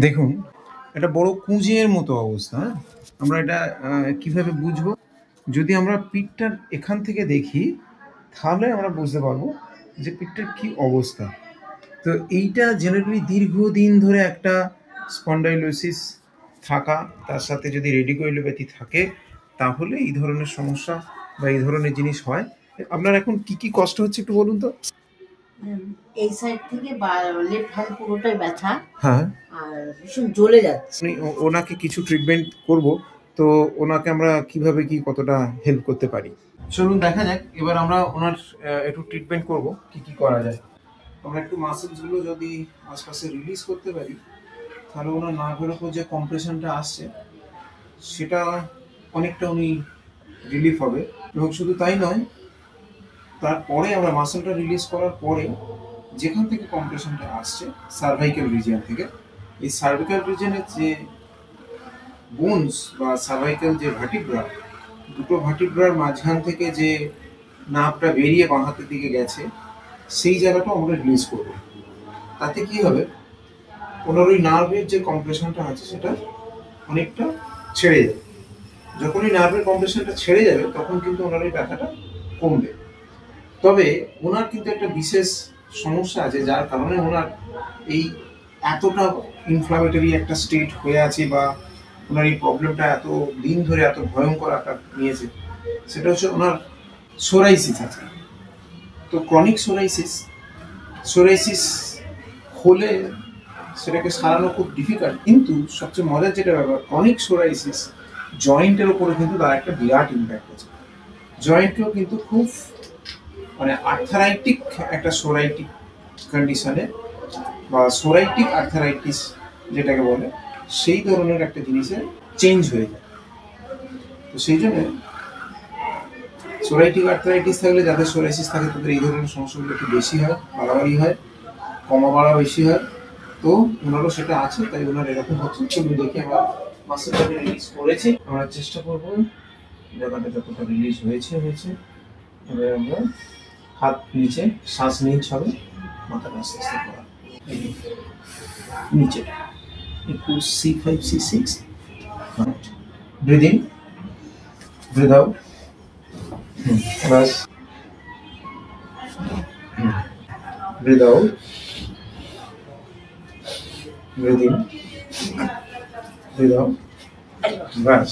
দেখুন, একটা বড় কুঁজের মতো অবস্থা, হ্যাঁ? আমরা এটা কিভাবে বুঝবো? যদি আমরা পিঠটার এখান থেকে দেখি, তাহলে আমরা বুঝতে পারবো যে পিঠটার কি অবস্থা। তো এইটা জেনারেলি দীর্ঘদিন ধরে একটা স্পন্ডাইলোসিস থাকা, তার সাথে যদি রেডিকুলোপ্যাথি থাকে, তাহলে এই ধরনের সমস্যা বা এই ধরনের জিনিস হয়। আপনার এখন কি কষ্ট হচ্ছে একটু বলুন তো? এই সাইড থেকে লেফট হ্যান্ড পুরোটাই ব্যথা হ্যাঁ। আর ভীষণ জ্বলে যাচ্ছে। ওনাকে কিছু ট্রিটমেন্ট করব। তো ওনাকে আমরা কিভাবে কি কতটা হেল্প করতে পারি, চলুন দেখা যাক। এবার আমরা ওনার একটু ট্রিটমেন্ট করব, কি করা যায়। আমরা একটু মাসেলসগুলো যদি আশপাশে রিলিজ করতে পারি, তাহলে ওনার নার্ভের ওপর যে কম্প্রেশনটা আসছে সেটা অনেকটা উনি রিলিফ হবে। এবং শুধু তাই নয়, তারপরে আমরা মাসেলটা রিলিজ করার পরে যেখান থেকে কম্প্রেশনটা আসছে, সার্ভাইকাল রিজিয়ন থেকে, এই সার্ভিক্যাল রিজিয়নের যে বোনস বা সার্ভাইকাল যে ভার্টিব্রা, দুটো ভার্টিব্রার মাঝখান থেকে যে নার্ভটা বেরিয়ে বাঁ হাতের দিকে গেছে, সেই জায়গাটা আমরা রিলিজ করব। তাতে কি হবে, ওনার ওই নার্ভের যে কম্প্রেশনটা আছে সেটা অনেকটা ছেড়ে যাবে। যখন ওই নার্ভের কম্প্রেশনটা ছেড়ে যাবে, তখন কিন্তু ওনার ওই ব্যথাটা কমবে। তবে ওনার কিন্তু একটা বিশেষ সমস্যা আছে, যার কারণে ওনার এই এতটা ইনফ্লামেটরি একটা স্টেট হয়ে আছে, বা ওনার এই প্রবলেমটা এত দিন ধরে এত ভয়ঙ্কর আকার নিয়েছে। সেটা হচ্ছে ওনার সোরাইসিস আছে। তো ক্রনিক সোরাইসিস সোরাইসিস হলে সেটাকে সারানো খুব ডিফিকাল্ট, কিন্তু সবচেয়ে মজার যেটা ব্যাপার, ক্রনিক সোরাইসিস জয়েন্টের ওপরে কিন্তু তার একটা বিরাট ইম্প্যাক্ট আছে। জয়েন্টকেও কিন্তু খুব মানে আর্থারাইটিক একটা সোরাইটিক কন্ডিশনে, বা সোরাইটিক আর্থারাইটিস যেটাকে বলে, সেই ধরনের একটা জিনিসে চেঞ্জ হয়ে যায়। তো সেই জন্য সোরাইটিক আর্থারাইটিস থাকলে, যাদের সোরাইসিস থাকে, তাদের এই ধরনের সমস্যাগুলো একটু বেশি হয়, বাড়াবাড়ি হয়, কমা বাড়া বেশি হয়। তো ওনারও সেটা আছে, তাই ওনার এরকম হচ্ছে। চলুন দেখি, আমরা মাসেলটাকে রিলিজ করেছি, আমরা চেষ্টা করবো জায়গাটা যতটা রিলিজ হয়েছে। এবার আমরা হাত নিচে, শ্বাস নিচ হবে, মাথাটা আস্তে আস্তে করা নিচে, একটু C5 C6, breathe in, breathe out, বাস, breathe out, breathe in, breathe out, bus.